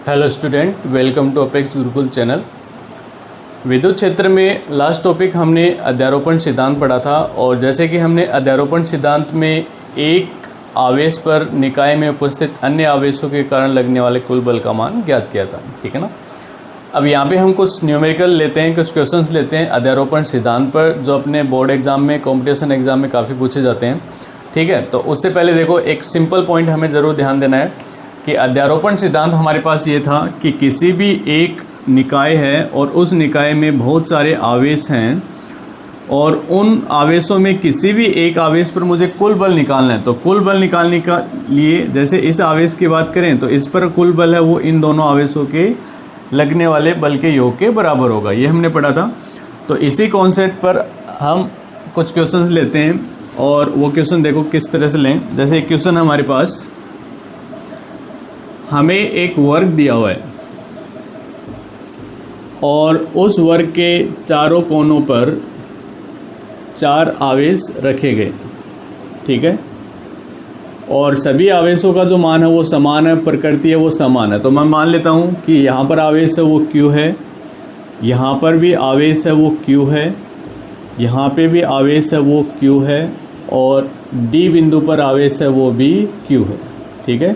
Hello student, welcome to Apex Gurukul channel. विद्युत क्षेत्र में लास्ट टॉपिक हमने अध्यारोपण सिद्धांत पढ़ा था और जैसे कि हमने अध्यारोपण सिद्धांत में एक आवेश पर निकाय में उपस्थित अन्य आवेशों के कारण लगने वाले कुल बल का मान ज्ञात किया था, ठीक है ना। अब यहाँ पे हम कुछ न्यूमेरिकल लेते हैं, कुछ क्वेश्चंस लेते हैं अध्यारोपण सिद्धांत पर, जो अपने बोर्ड एग्जाम में, कॉम्पिटिशन एग्जाम में काफ़ी पूछे जाते हैं, ठीक है। तो उससे पहले देखो, एक सिंपल पॉइंट हमें ज़रूर ध्यान देना है कि अध्यारोपण सिद्धांत हमारे पास ये था कि किसी भी एक निकाय है और उस निकाय में बहुत सारे आवेश हैं और उन आवेशों में किसी भी एक आवेश पर मुझे कुल बल निकालना है। तो कुल बल निकालने का लिए, जैसे इस आवेश की बात करें तो इस पर कुल बल है वो इन दोनों आवेशों के लगने वाले बल के योग के बराबर होगा, ये हमने पढ़ा था। तो इसी कॉन्सेप्ट पर हम कुछ क्वेश्चंस लेते हैं और वो क्वेश्चन देखो किस तरह से लें। जैसे एक क्वेश्चन है हमारे पास, हमें एक वर्ग दिया हुआ है और उस वर्ग के चारों कोनों पर 4 आवेश रखे गए, ठीक है। और सभी आवेशों का जो मान है वो समान है, प्रकृति है वो समान है। तो मैं मान लेता हूँ कि यहाँ पर आवेश है वो Q है, यहाँ पर भी आवेश है वो Q है, यहाँ पे भी आवेश है वो Q है और D बिंदु पर आवेश है वो भी Q है, ठीक है।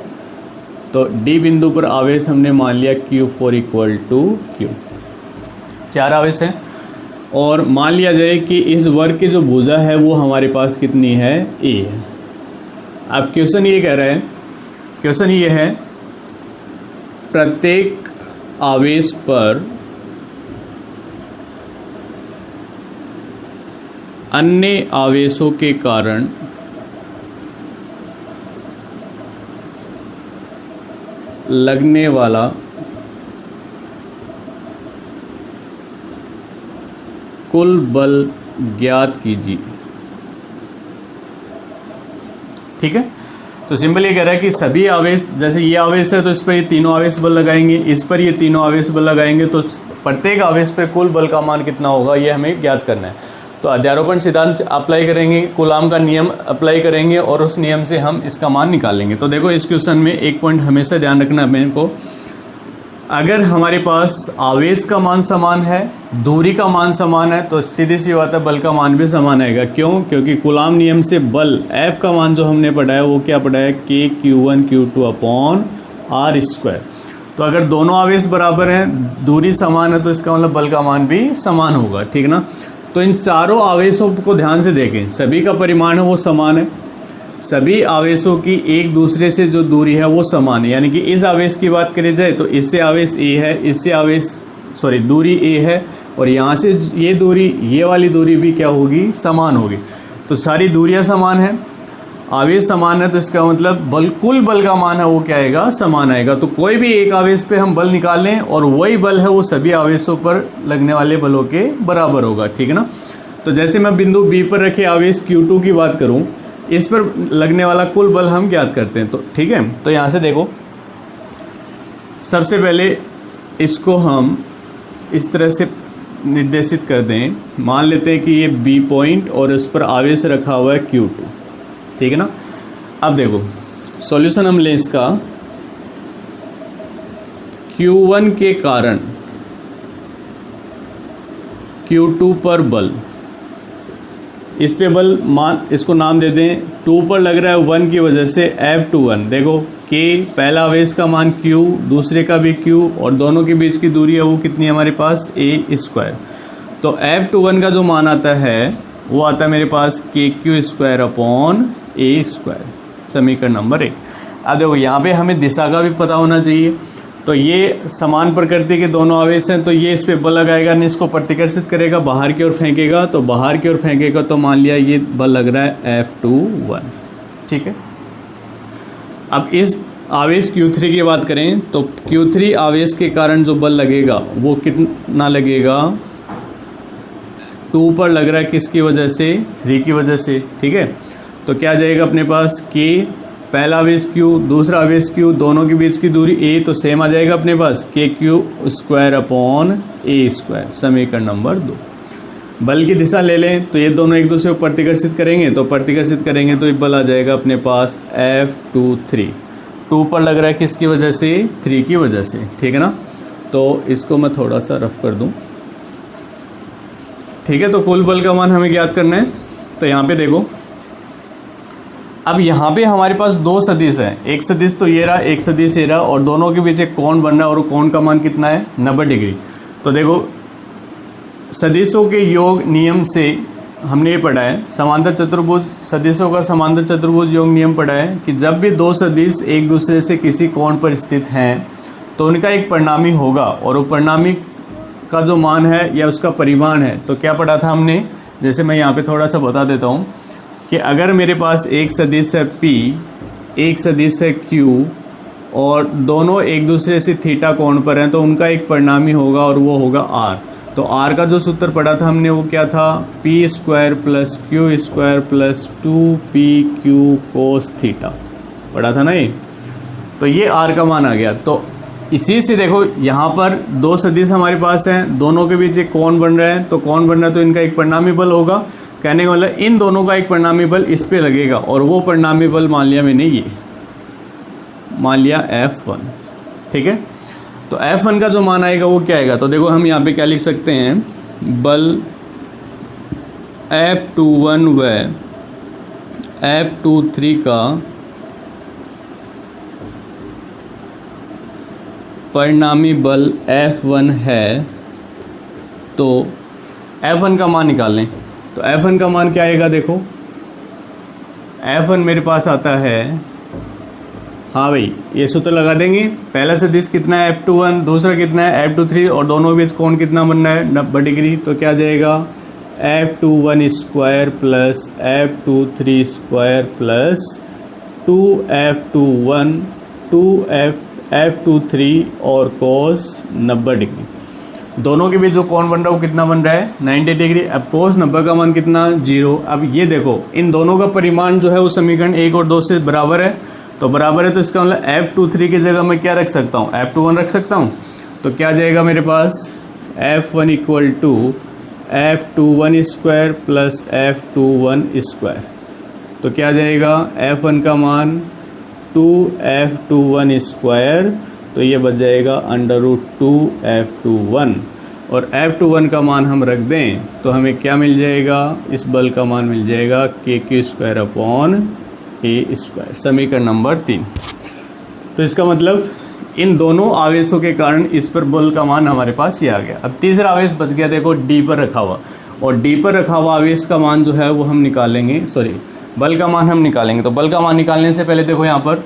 तो D बिंदु पर आवेश हमने मान लिया Q4 इक्वल टू Q, 4 आवेश हैं। और मान लिया जाए कि इस वर्ग की जो भुजा है वो हमारे पास कितनी है, A है। अब क्वेश्चन ये कह रहा है, क्वेश्चन ये है, प्रत्येक आवेश पर अन्य आवेशों के कारण लगने वाला कुल बल ज्ञात कीजिए, ठीक है। तो सिंपल ये कह रहा है कि सभी आवेश, जैसे ये आवेश है तो इस पर ये तीनों आवेश बल लगाएंगे, इस पर ये तीनों आवेश बल लगाएंगे, तो प्रत्येक आवेश पे कुल बल का मान कितना होगा ये हमें ज्ञात करना है। तो अध्यारोपण सिद्धांत अप्लाई करेंगे, कूलाम का नियम अप्लाई करेंगे और उस नियम से हम इसका मान निकालेंगे। तो देखो इस क्वेश्चन में एक पॉइंट हमेशा ध्यान रखना है मेरे को, अगर हमारे पास आवेश का मान समान है, दूरी का मान समान है, तो सीधी सी बात है बल का मान भी समान आएगा। क्यों? क्योंकि कूलाम नियम से बल F का मान जो हमने पढ़ा है वो क्या पढ़ा है, KQ1Q2/r²। तो अगर दोनों आवेश बराबर हैं, दूरी समान है, तो इसका मतलब बल का मान भी समान होगा, ठीक ना। तो इन चारों आवेशों को ध्यान से देखें, सभी का परिमाण है वो समान है, सभी आवेशों की एक दूसरे से जो दूरी है वो समान है। यानी कि इस आवेश की बात करी जाए तो इससे आवेश A है, इससे आवेश दूरी A है और यहाँ से ये दूरी, ये वाली दूरी भी क्या होगी, समान होगी। तो सारी दूरियाँ समान हैं, आवेश समान है, तो इसका मतलब बल, कुल बल का मान है वो क्या आएगा, समान आएगा। तो कोई भी एक आवेश पे हम बल निकाल लें और वही बल है वो सभी आवेशों पर लगने वाले बलों के बराबर होगा, ठीक है ना। तो जैसे मैं बिंदु B पर रखे आवेश Q2 की बात करूं, इस पर लगने वाला कुल बल हम ज्ञात करते हैं। तो ठीक है, तो यहाँ से देखो, सबसे पहले इसको हम इस तरह से निर्देशित कर दें, मान लेते हैं कि ये B पॉइंट और इस पर आवेश रखा हुआ है Q2, ठीक है ना। अब देखो सॉल्यूशन हम लें इसका, Q1 के कारण Q2 पर बल, इस पे बल मान, इसको नाम दे दें 2 पर लग रहा है 1 की वजह से F21। देखो K पहला आवेश का मान Q, दूसरे का भी Q और दोनों के बीच की दूरी है वो कितनी है हमारे पास, A²। तो F21 का जो मान आता है वो आता है मेरे पास KQ²/A², समीकरण नंबर 1। अब देखो यहाँ पे हमें दिशा का भी पता होना चाहिए। तो ये समान प्रकृति के दोनों आवेश हैं, तो ये इस पे बल लगाएगा, नहीं इसको प्रतिकर्षित करेगा, बाहर की ओर फेंकेगा, तो बाहर की ओर फेंकेगा तो मान लिया ये बल लग रहा है F21, ठीक है। अब इस आवेश Q3 की बात करें तो Q3 आवेश के कारण जो बल लगेगा वो कितना लगेगा, 2 पर लग रहा है, किसकी वजह से, 3 की वजह से, ठीक है। तो क्या जाएगा अपने पास, K पहला आवेश Q, दूसरा आवेश Q, दोनों के बीच की दूरी A, तो सेम आ जाएगा अपने पास KQ²/A², समीकरण नंबर 2। बल की दिशा ले लें तो ये दोनों एक दूसरे को प्रतिकर्षित करेंगे, तो प्रतिकर्षित करेंगे तो ये बल आ जाएगा अपने पास F23। 2 पर लग रहा है किसकी वजह से, 3 की वजह से, ठीक है ना। तो इसको मैं थोड़ा सा रफ कर दूं, ठीक है। तो कुल बल का मान हमें ज्ञात करना है। तो यहाँ पे देखो, अब यहाँ पे हमारे पास 2 सदिश हैं, एक सदिश तो ये रहा, एक सदिश ये रहा, और दोनों के बीच एक कोण बन रहा है, और कोण का मान कितना है, 90 डिग्री। तो देखो सदिशों के योग नियम से हमने ये पढ़ा है, समांतर चतुर्भुज, सदिशों का समांतर चतुर्भुज योग नियम पढ़ा है कि जब भी 2 सदिश एक दूसरे से किसी कोण पर स्थित हैं तो उनका एक परिणामी होगा, और वो परिणामी का जो मान है या उसका परिमाण है, तो क्या पढ़ा था हमने, जैसे मैं यहाँ पे थोड़ा सा बता देता हूँ कि अगर मेरे पास एक सदिश है P, एक सदिश है Q, और दोनों एक दूसरे से थीटा कोण पर हैं, तो उनका एक परिणामी होगा और वो होगा R। तो R का जो सूत्र पढ़ा था हमने वो क्या था, P² + Q² + 2PQ cos theta पढ़ा था ना ये। तो ये R का मान आ गया। तो इसी से देखो यहाँ पर 2 सदिश हमारे पास हैं, दोनों के बीच एक कोण बन रहा है, तो कोण बन रहा है तो इनका एक परिणामी बल होगा। कहने का मतलब इन दोनों का एक परिणामी बल इस पे लगेगा, और वो परिणामी बल मान लिया मैंने, ये मान लिया F1, ठीक है। तो F1 का जो मान आएगा वो क्या आएगा, तो देखो हम यहाँ पे क्या लिख सकते हैं, बल F21 व F23 का परिणामी बल F1 है, तो F1 का मान निकाल लें। तो F1 का मान क्या आएगा, देखो F1 मेरे पास आता है, हाँ भाई ये सूत्र लगा देंगे, पहला सदिश कितना है F21, दूसरा कितना है F23, और दोनों के बीच कोण कितना बनना है, 90 डिग्री। तो क्या जाएगा, F21² + F23² + 2F21 2F23 और cos 90 डिग्री। दोनों के बीच जो कोण बन रहा है वो कितना बन रहा है, 90 डिग्री। अब cos 90 का मान कितना, 0। अब ये देखो इन दोनों का परिमाण जो है वो समीकरण 1 और 2 से बराबर है, तो बराबर है, तो इसका मतलब F23 की जगह मैं क्या रख सकता हूँ, F21 रख सकता हूँ। तो क्या जाएगा मेरे पास, F1 = F21² + F21²। तो क्या जाएगा, F1 का मान 2F21², तो ये बच जाएगा √2F21, और F21 का मान हम रख दें तो हमें क्या मिल जाएगा, इस बल का मान मिल जाएगा KQ² समीकरण नंबर 3। तो इसका मतलब इन दोनों आवेशों के कारण इस पर बल का मान हमारे पास ये आ गया। अब तीसरा आवेश बच गया, देखो D पर रखा हुआ, और D पर रखा हुआ आवेश का मान जो है वो हम निकालेंगे, बल का मान हम निकालेंगे। तो बल का मान निकालने से पहले देखो यहाँ पर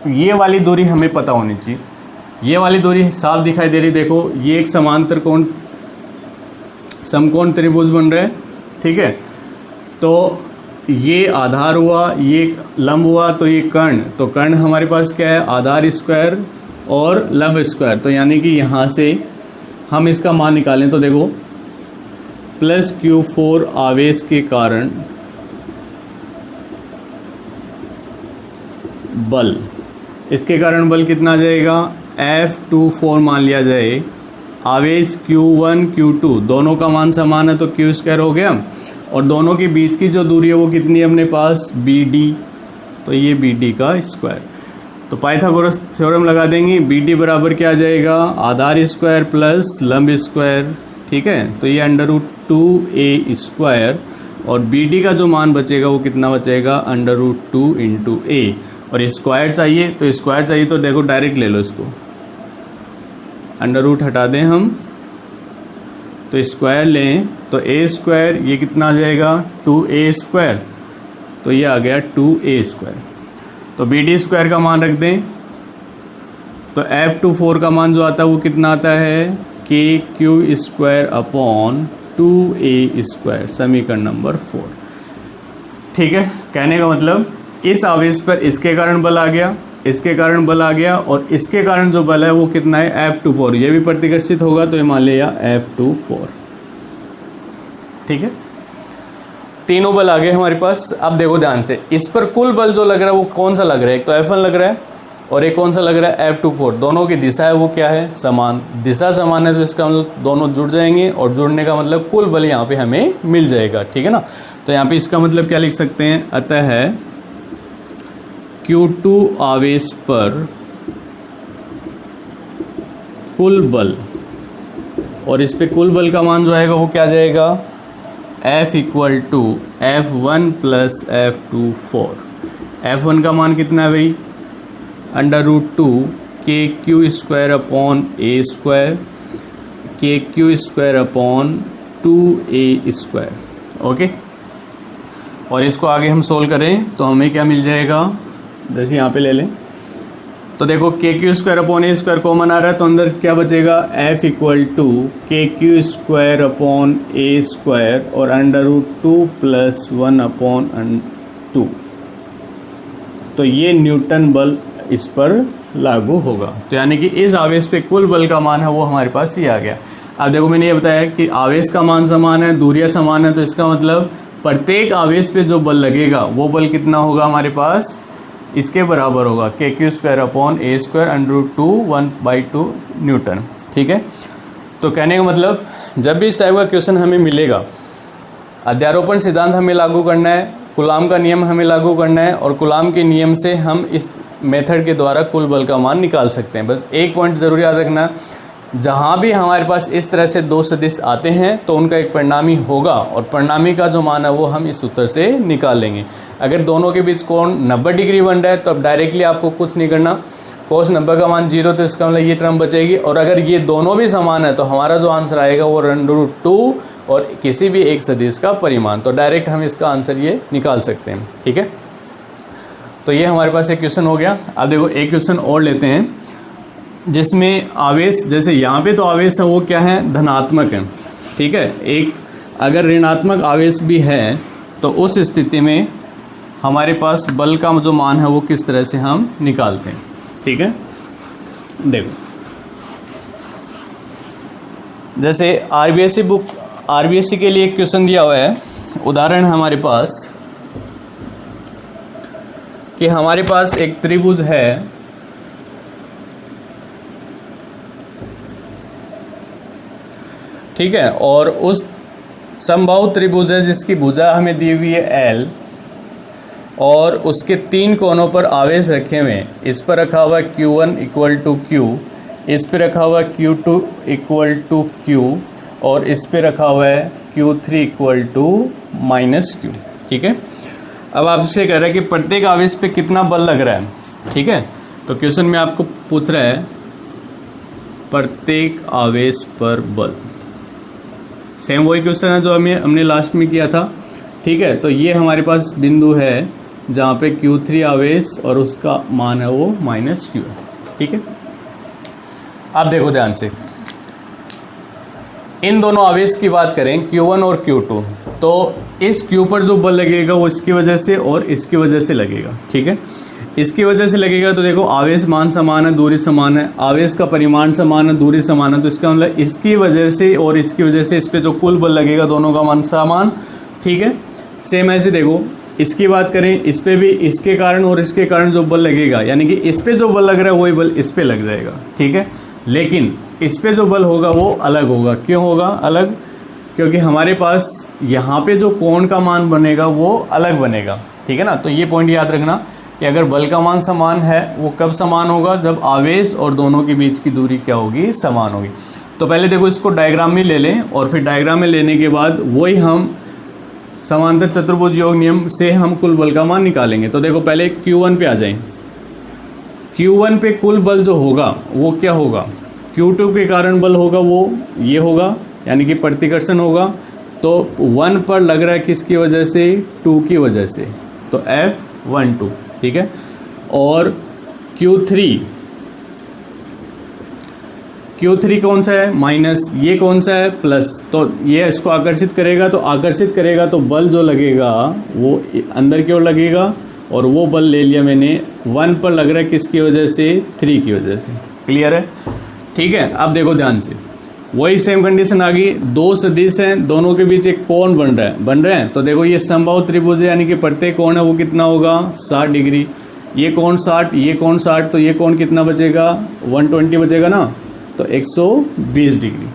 ये वाली दूरी हमें पता होनी चाहिए, ये वाली दूरी साफ दिखाई दे रही, देखो ये एक समांतर कोण समकोण त्रिभुज बन रहा है, ठीक है। तो ये आधार हुआ, ये लंब हुआ, तो ये कर्ण, तो कर्ण हमारे पास क्या है, आधार स्क्वायर और लंब स्क्वायर। तो यानी कि यहाँ से हम इसका मान निकालें तो देखो +Q4 आवेश के कारण बल, इसके कारण बल कितना आ जाएगा, F24 मान लिया जाए। आवेश Q1 Q2 दोनों का मान समान है, तो Q² हो गया, और दोनों के बीच की जो दूरी है वो कितनी है अपने पास, BD, तो ये BD का स्क्वायर। तो पाइथागोरस थ्योरम लगा देंगे, BD बराबर क्या आ जाएगा, आधार स्क्वायर प्लस लंब स्क्वायर, ठीक है। तो ये √2A², और BD का जो मान बचेगा वो कितना बचेगा, √2 × A, और स्क्वायर चाहिए, तो स्क्वायर चाहिए तो देखो डायरेक्ट ले लो इसको, √ हटा दें हम, तो स्क्वायर लें तो A², ये कितना आ जाएगा, 2A², तो ये आ गया 2A²। तो BD² का मान रख दें, तो F24 का मान जो आता है वो कितना आता है, KQ²/2A², समीकरण नंबर 4, ठीक है। कहने का मतलब इस आवेश पर इसके कारण बल आ गया, इसके कारण बल आ गया, और इसके कारण जो बल है वो कितना है, F24, ये भी प्रतिकर्षित होगा, तो ये मान लिया F24, ठीक है। तीनों बल आ गए हमारे पास। अब देखो ध्यान से, इस पर कुल बल जो लग रहा है वो कौन सा लग रहा है, एक तो F1 लग रहा है और एक कौन सा लग रहा है, F24। दोनों की दिशा है वो क्या है, समान, दिशा समान है, तो इसका मतलब दोनों जुड़ जाएंगे, और जुड़ने का मतलब कुल बल यहाँ पे हमें मिल जाएगा, ठीक है ना। तो यहाँ पे इसका मतलब क्या लिख सकते हैं, अतः Q2 आवेश पर कुल बल, और इस पे कुल बल का मान जो आएगा वो क्या जाएगा, F equal to F1 plus F2 4। F1 का मान कितना है भाई, √2 KQ square upon A square, KQ square upon 2A square. Okay, और इसको आगे हम सोल्व करें तो हमें क्या मिल जाएगा, जैसे यहाँ पे ले लें तो देखो KQ square upon A square common आ रहा है, तो अंदर क्या बचेगा, F equal to KQ square upon A square और √2 प्लस 1 अपॉन 2। तो ये न्यूटन बल इस पर लागू होगा। तो यानी कि इस आवेश पे कुल बल का मान है वो हमारे पास ये आ गया। अब देखो मैंने ये बताया कि आवेश का मान समान है, दूरियां समान है, तो इसका मतलब प्रत्येक आवेश पे जो बल लगेगा वो बल कितना होगा हमारे पास, इसके बराबर होगा KQ square upon A square √2 1/2 Newton. ठीक है, तो कहने का मतलब जब भी इस टाइप का क्वेश्चन हमें मिलेगा, अध्यारोपण सिद्धांत हमें लागू करना है, कूलाम का नियम हमें लागू करना है, और कूलाम के नियम से हम इस मेथड के द्वारा कुल बल का मान निकाल सकते हैं। बस एक पॉइंट ज़रूर याद रखना, जहाँ भी हमारे पास इस तरह से दो सदिश आते हैं तो उनका एक परिणामी होगा, और परिणामी का जो मान है वो हम इस उत्तर से निकाल लेंगे। अगर दोनों के बीच कोण 90 डिग्री बन रहा है तो अब डायरेक्टली आपको कुछ नहीं करना, cos 90 का मान 0, तो इसका मतलब ये टर्म बचेगी, और अगर ये दोनों भी समान है तो हमारा जो आंसर आएगा वो √2 और किसी भी एक सदिश का परिमाण, तो डायरेक्ट हम इसका आंसर ये निकाल सकते हैं। ठीक है, तो ये हमारे पास एक क्वेश्चन हो गया। अब देखो एक क्वेश्चन और लेते हैं जिसमें आवेश, जैसे यहाँ पे तो आवेश है वो क्या है, धनात्मक है। ठीक है, एक अगर ऋणात्मक आवेश भी है तो उस स्थिति में हमारे पास बल का जो मान है वो किस तरह से हम निकालते हैं। ठीक है, देखो जैसे आरबीएससी के लिए एक क्वेश्चन दिया हुआ है, उदाहरण हमारे पास कि हमारे पास एक त्रिभुज है, ठीक है, और उस समबाहु त्रिभुज है जिसकी भुजा हमें दी हुई है L, और उसके 3 कोनों पर आवेश रखे हुए हैं। इस पर रखा हुआ है Q1 इक्वल टू Q, इस पर रखा हुआ है Q2 इक्वल टू Q, और इस पर रखा हुआ है Q3 इक्वल टू -Q। ठीक है, अब आपसे कह रहा है कि प्रत्येक आवेश पे कितना बल लग रहा है। ठीक है, तो क्वेश्चन में आपको पूछ रहा है प्रत्येक आवेश पर बल, सेम वही क्वेश्चन है जो हमने लास्ट में किया था। ठीक है, तो ये हमारे पास बिंदु है जहाँ पे Q3 आवेश और उसका मान है वो -Q है। ठीक है, आप देखो ध्यान से, इन दोनों आवेश की बात करें Q1 और Q2, तो इस Q पर जो बल लगेगा वो इसकी वजह से और इसकी वजह से लगेगा। ठीक है, इसकी वजह से लगेगा तो देखो आवेश मान समान है, दूरी समान है, आवेश का परिमाण समान है, दूरी समान है, तो इसका मतलब इसकी वजह से और इसकी वजह से इस पर जो कुल बल लगेगा दोनों का मान समान। ठीक है, सेम ऐसे देखो इसकी बात करें, इस पे भी इसके कारण और इसके कारण जो बल लगेगा, यानी कि इस पे जो बल लग रहा है वही बल इस पे लग जाएगा। ठीक है, लेकिन इस पे जो बल होगा वो अलग होगा। क्यों होगा अलग? क्योंकि हमारे पास यहाँ पे जो कोण का मान बनेगा वो अलग बनेगा। ठीक है ना, तो ये पॉइंट याद रखना कि अगर बल का मान समान है वो कब समान होगा, जब आवेश और दोनों के बीच की दूरी क्या होगी, समान होगी। तो पहले देखो इसको डायग्राम में ले लें, और फिर डायग्राम में लेने के बाद वही हम समांतर चतुर्भुज योग नियम से हम कुल बल का मान निकालेंगे। तो देखो पहले Q1 पे आ जाएं। Q1 पे कुल बल जो होगा वो क्या होगा, Q2 के कारण बल होगा वो ये होगा, यानी कि प्रतिकर्षण होगा। तो 1 पर लग रहा है किसकी वजह से, 2 की वजह से, तो F12। ठीक है, और Q3 कौन सा है, माइनस, ये कौन सा है, प्लस, तो ये इसको आकर्षित करेगा, तो आकर्षित करेगा तो बल जो लगेगा वो अंदर की ओर लगेगा, और वो बल ले लिया मैंने 1 पर लग रहा है किसकी वजह से, 3 की वजह से। क्लियर है? ठीक है, अब देखो ध्यान से, वही सेम कंडीशन आ गई, दो सदिश हैं, दोनों के बीच एक कोण बन रहा है। तो देखो ये समबाहु त्रिभुज है, यानी कि प्रत्येक कोण है वो कितना होगा, 60 डिग्री। ये कोण 60, ये कोण 60, तो ये कोण कितना बचेगा, 120 बचेगा ना, तो 120 डिग्री।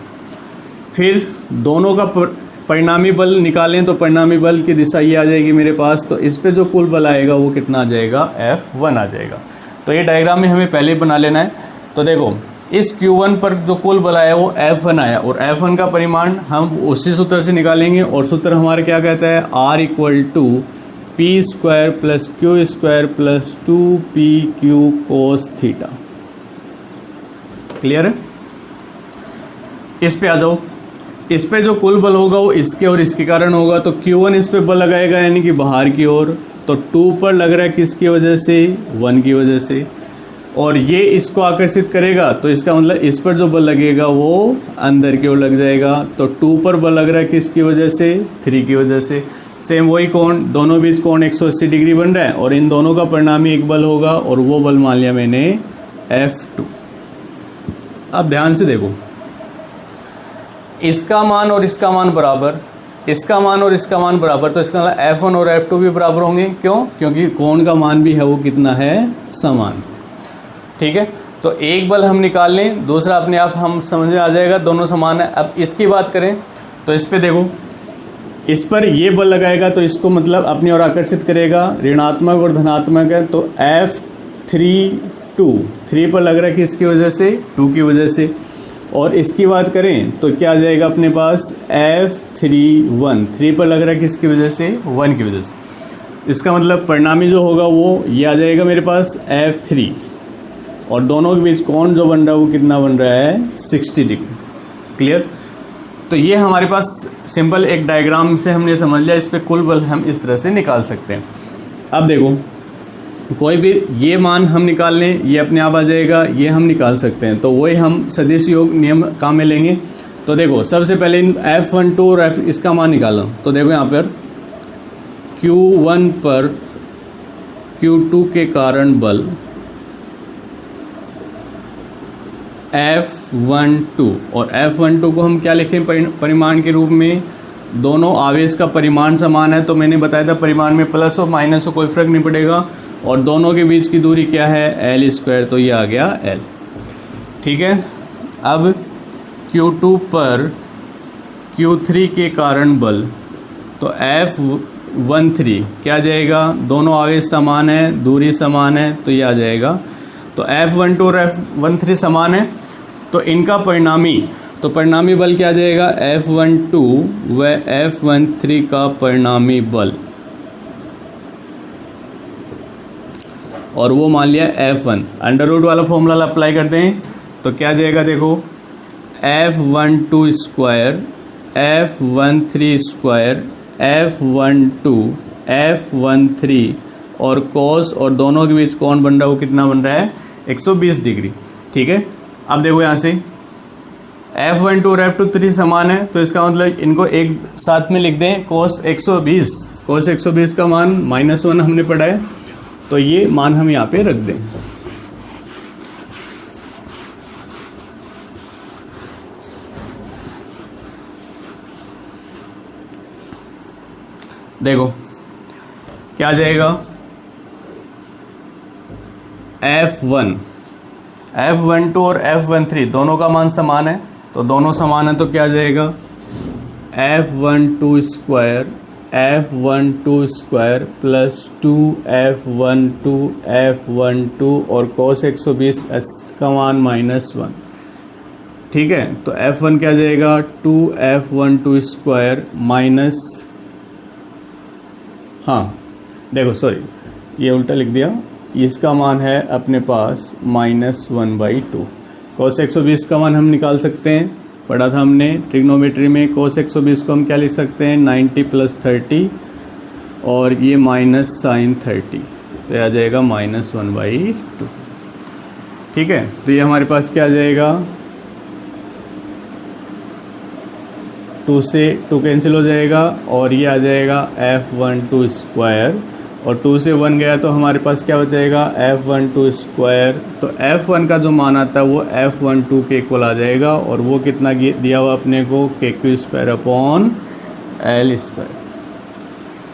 फिर दोनों का परिणामी बल निकालें तो परिणामी बल की दिशा ये आ जाएगी मेरे पास, तो इस पे जो कुल बल आएगा वो कितना आ जाएगा, F1 आ जाएगा। तो ये डायग्राम में हमें पहले बना लेना है। तो देखो इस Q1 पर जो कुल बल आया वो F1 आया, और F1 का परिमाण हम उसी सूत्र से निकालेंगे, और सूत्र हमारा क्या कहता है, R equal to P square plus Q square plus 2PQ cos theta. Clear है? इस पे आ जाओ। इस पे जो कुल बल होगा वो इसके और इसके कारण होगा, तो Q1 इस पे बल लगाएगा यानी कि बाहर की ओर, तो 2 पर लग रहा है किसकी वजह से, 1 की वजह से, और ये इसको आकर्षित करेगा, तो इसका मतलब इस पर जो बल लगेगा वो अंदर की ओर लग जाएगा। तो 2 पर बल लग रहा है किसकी वजह से, 3 की वजह से। सेम वही कोण, दोनों बीच कोण 180 डिग्री बन रहा है, और इन दोनों का परिणामी एक बल होगा, और वो बल मान लिया मैंने F2। अब ध्यान से देखो, इसका मान और इसका मान बराबर, इसका मान और इसका मान बराबर, तो इसका मतलब F1 और F2 भी बराबर होंगे। क्यों? क्योंकि कोण का मान भी है वो कितना है, समान। ठीक है, तो एक बल हम निकाल लें, दूसरा अपने आप हम समझ में आ जाएगा, दोनों समान है। अब इसकी बात करें तो इस पे देखो, इस पर ये बल लगाएगा तो इसको मतलब अपनी ओर आकर्षित करेगा, ऋणात्मक और धनात्मक है, तो F3 पर लग रहा है कि इसकी वजह से, 2 की वजह से। और इसकी बात करें तो क्या आ जाएगा अपने पास, F3 3 पर लग रहा है किसकी वजह से, 1 की वजह से। इसका मतलब परिणामी जो होगा वो ये आ जाएगा मेरे पास F3, और दोनों के बीच कोण जो बन रहा है वो कितना बन रहा है, 60 डिग्री। क्लियर? तो ये हमारे पास सिंपल एक डायग्राम से हमने समझ लिया, इस पे कुल बल हम इस तरह से निकाल सकते हैं। अब देखो कोई भी ये मान हम निकाल लें, ये अपने आप आ जाएगा, ये हम निकाल सकते हैं, तो वही हम सदिश योग नियम काम में लेंगे। तो देखो सबसे पहले F12 और F इसका मान निकालो, तो देखो यहाँ पर Q1 पर Q2 के कारण बल F12, और F12 को हम क्या लिखें, परिमाण के रूप में, दोनों आवेश का परिमाण समान है, तो मैंने बताया था परिमाण में प्लस और माइनस हो कोई फ़र्क नहीं पड़ेगा, और दोनों के बीच की दूरी क्या है, L², तो ये आ गया L। ठीक है, अब Q2 पर Q3 के कारण बल, तो F13 क्या जाएगा, दोनों आवेश समान है, दूरी समान है, तो ये आ जाएगा। तो F12 और F13 समान है, तो इनका परिणामी, तो परिणामी बल क्या आ जाएगा, F12 व F13 का परिणामी बल, और वो मान लिया F1। अंडर रूट वाला फॉर्मूला अप्लाई करते हैं तो क्या जाएगा, देखो F12 square F13 square F12 F13, और कोस और दोनों के बीच कोण बन रहा है वो कितना बन रहा है, 120 डिग्री। ठीक है, अब देखो यहाँ से F12 और F23 समान है, तो इसका मतलब इनको एक साथ में लिख दें, कोस 120, कोस 120 का मान -1 हमने पढ़ा है, तो ये मान हम यहाँ पे रख दें। देखो क्या जाएगा, F12 और F13 दोनों का मान समान है, तो दोनों समान है तो क्या जाएगा, F12 स्क्वायर प्लस 2F12 और cos 120 का मान -1। ठीक है, तो F1 क्या जाएगा, 2F12 स्क्वायर माइनस, हाँ देखो सॉरी ये उल्टा लिख दिया, इसका मान है अपने पास -1/2। cos 120 का मान हम निकाल सकते हैं, पढ़ा था हमने ट्रिग्नोमेट्री में, cos 120 को हम क्या लिख सकते हैं, 90 + 30, और ये -sin 30, तो यह आ जाएगा -1/2। ठीक है, तो ये हमारे पास क्या आ जाएगा, 2 से 2 कैंसिल हो जाएगा, और ये आ जाएगा F12 स्क्वायर, और 2 से 1 गया तो हमारे पास क्या बचेगा, F12 स्क्वायर। तो F1 का जो मान आता है वो F12 के इक्वल आ जाएगा, और वो कितना दिया हुआ अपने को, KQ²/L²।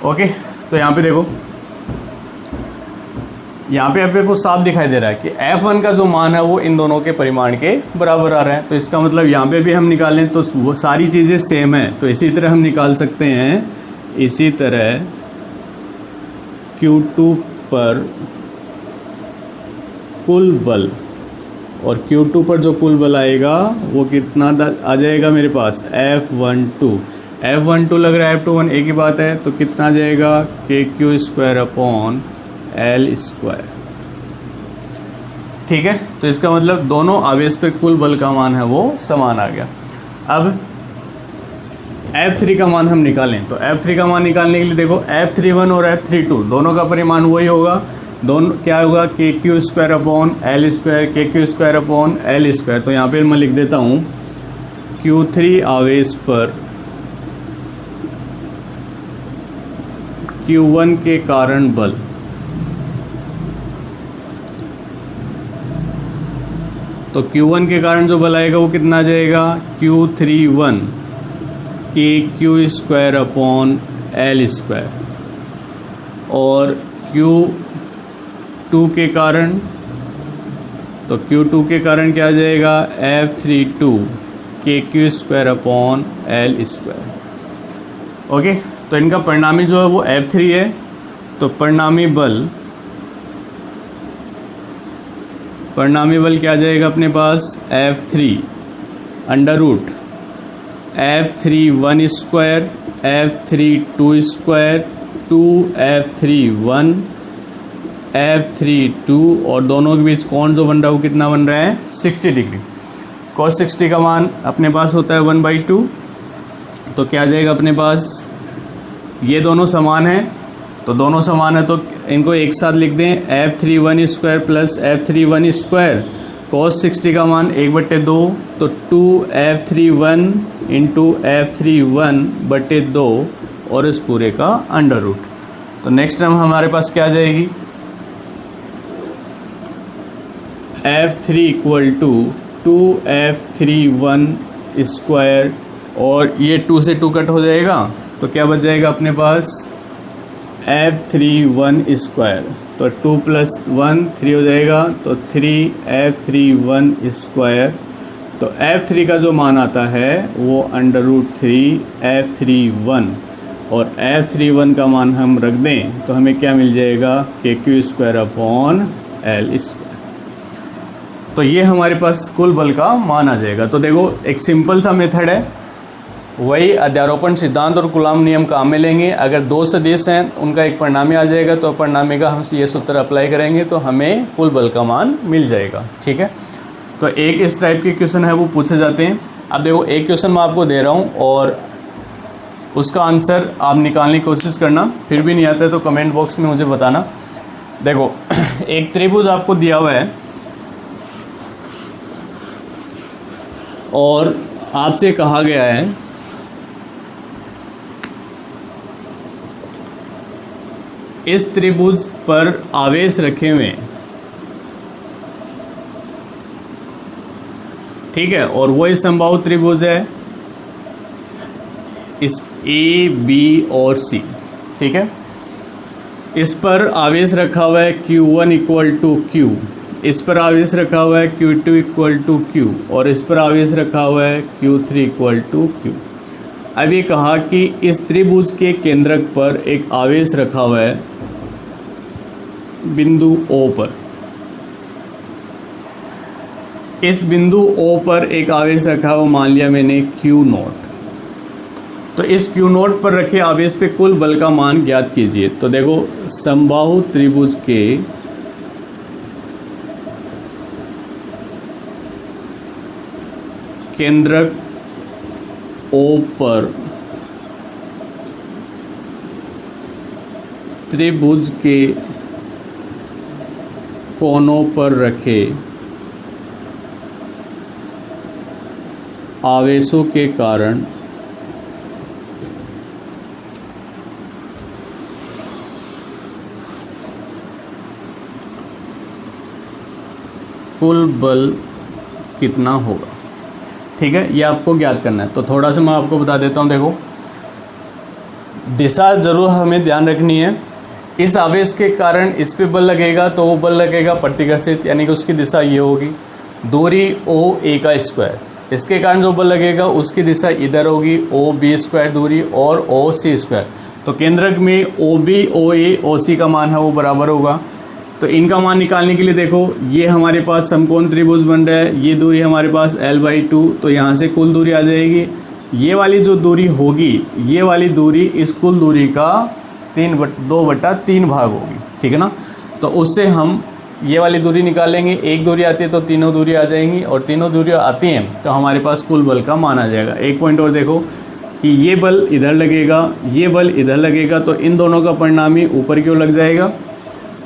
ओके, तो यहाँ पे देखो यहाँ पे आपको कुछ साफ दिखाई दे रहा है कि F1 का जो मान है वो इन दोनों के परिमाण के बराबर आ रहा है। तो इसका मतलब यहाँ पे भी हम निकालें तो वो सारी चीज़ें सेम है। तो इसी तरह हम निकाल सकते हैं, इसी तरह Q2 पर कुल बल, और Q2 पर जो कुल बल आएगा वो कितना आ जाएगा मेरे पास, F12 लग रहा है, F21 एक ही बात है, तो कितना आ जाएगा KQ²/L²। ठीक है, तो इसका मतलब दोनों आवेश पे कुल बल का मान है वो समान आ गया। अब F3 का मान हम निकालें, तो F3 का मान निकालने के लिए देखो F31 और F32 दोनों का परिमाण वही होगा। दोनों क्या होगा, KQ²/L², तो यहाँ पे मैं लिख देता हूँ Q3 आवेश पर Q1 के कारण बल, तो Q1 के कारण जो बल आएगा वो कितना आ जाएगा, Q31 KQ²/L², और Q2 के कारण, तो Q2 के कारण क्या आ जाएगा, F32 KQ²/L²। ओके, तो इनका परिणामी जो है वो F3 है। तो परिणामी बल क्या आ जाएगा अपने पास, F3 √ F31², F32², 2F31, F32, और दोनों के बीच कोण जो बन रहा है वो कितना बन रहा है, 60 डिग्री। cos 60 का मान अपने पास होता है 1/2। तो क्या आ जाएगा अपने पास, ये दोनों समान हैं, तो दोनों समान है तो इनको एक साथ लिख दें, F31² + F31², cos 60 का मान 1/2, तो 2F31 × F31/2, और इस पूरे का √। तो नेक्स्ट टर्म हमारे पास क्या आ जाएगी, F3 = 2F31², और ये 2 से 2 कट हो जाएगा, तो क्या बच जाएगा अपने पास, F31², तो 2 + 1 3 हो जाएगा, तो 3F31²। तो F3 का जो मान आता है वो √3 F31, और F31 का मान हम रख दें तो हमें क्या मिल जाएगा, KQ²/L²। तो ये हमारे पास कुल बल का मान आ जाएगा। तो देखो एक सिंपल सा मेथड है, वही अध्यारोपण सिद्धांत और कूलॉम नियम काम में लेंगे। अगर दो सदिश हैं उनका एक परिणामी आ जाएगा, तो परिणामी का हम ये सूत्र अप्लाई करेंगे तो हमें कुल बल का मान मिल जाएगा। ठीक है, तो एक इस टाइप के क्वेश्चन है वो पूछे जाते हैं। अब देखो एक क्वेश्चन मैं आपको दे रहा हूँ और उसका आंसर आप निकालने की कोशिश करना, फिर भी नहीं आता है तो कमेंट बॉक्स में मुझे बताना। देखो एक त्रिभुज आपको दिया हुआ है और आपसे कहा गया है इस त्रिभुज पर आवेश रखे हुए हैं, ठीक है, और वही समबाहु त्रिभुज है इस A, B और C, ठीक है। इस पर आवेश रखा हुआ है Q1 = Q, इस पर आवेश रखा हुआ है Q2 = Q, और इस पर आवेश रखा हुआ है Q3 = Q। अब ये कहा कि इस त्रिभुज के केंद्रक पर एक आवेश रखा हुआ है बिंदु O पर, इस बिंदु O पर एक आवेश रखा हुआ मान लिया मैंने Q0। तो इस Q0 पर रखे आवेश पे कुल बल का मान ज्ञात कीजिए। तो देखो समबाहु त्रिभुज के केंद्रक O पर त्रिभुज के कोनों पर रखे आवेशों के कारण कुल बल कितना होगा। ठीक है, ये आपको ज्ञात करना है। तो थोड़ा सा मैं आपको बता देता हूँ। देखो दिशा ज़रूर हमें ध्यान रखनी है इस आवेश के कारण इस पे बल लगेगा तो वो बल लगेगा प्रतिघर्षित, यानी कि उसकी दिशा ये होगी, दूरी ओ ए का स्क्वायर। इसके कारण जो बल लगेगा उसकी दिशा इधर होगी, ओ बी स्क्वायर दूरी और ओ सी स्क्वायर। तो केंद्रक में ओ बी ओ ए ओ सी का मान है वो बराबर होगा। तो इनका मान निकालने के लिए देखो, ये हमारे पास समकोण त्रिभुज बन रहा है, ये दूरी हमारे पास l/2, तो यहाँ से कुल दूरी आ जाएगी। ये वाली जो दूरी होगी, ये वाली दूरी इस कुल दूरी का 2/3 भाग होगी, ठीक है ना। तो उससे हम ये वाली दूरी निकालेंगे, एक दूरी आती है तो तीनों दूरी आ जाएंगी, और तीनों दूरी आती हैं तो हमारे पास कुल बल का मान आ जाएगा। एक पॉइंट और देखो कि ये बल इधर लगेगा, ये बल इधर लगेगा, तो इन दोनों का परिणामी ऊपर की ओर लग जाएगा,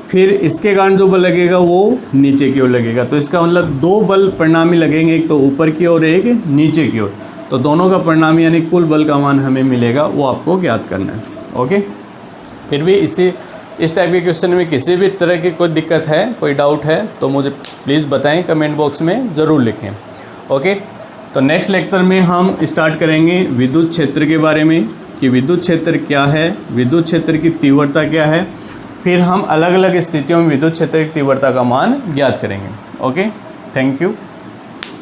फिर इसके कारण जो बल लगेगा वो नीचे की ओर लगेगा। तो इसका मतलब दो बल परिणामी लगेंगे, एक तो ऊपर की ओर, एक नीचे की ओर। तो दोनों का परिणामी यानी कुल बल का मान हमें मिलेगा, वो आपको ज्ञात करना है। ओके, फिर भी इस टाइप के क्वेश्चन में किसी भी तरह की कोई दिक्कत है, कोई डाउट है तो मुझे प्लीज़ बताएं, कमेंट बॉक्स में ज़रूर लिखें। ओके, तो नेक्स्ट लेक्चर में हम स्टार्ट करेंगे विद्युत क्षेत्र के बारे में, कि विद्युत क्षेत्र क्या है, विद्युत क्षेत्र की तीव्रता क्या है, फिर हम अलग अलग स्थितियों में विद्युत क्षेत्र की तीव्रता का मान ज्ञात करेंगे। Okay, thank you.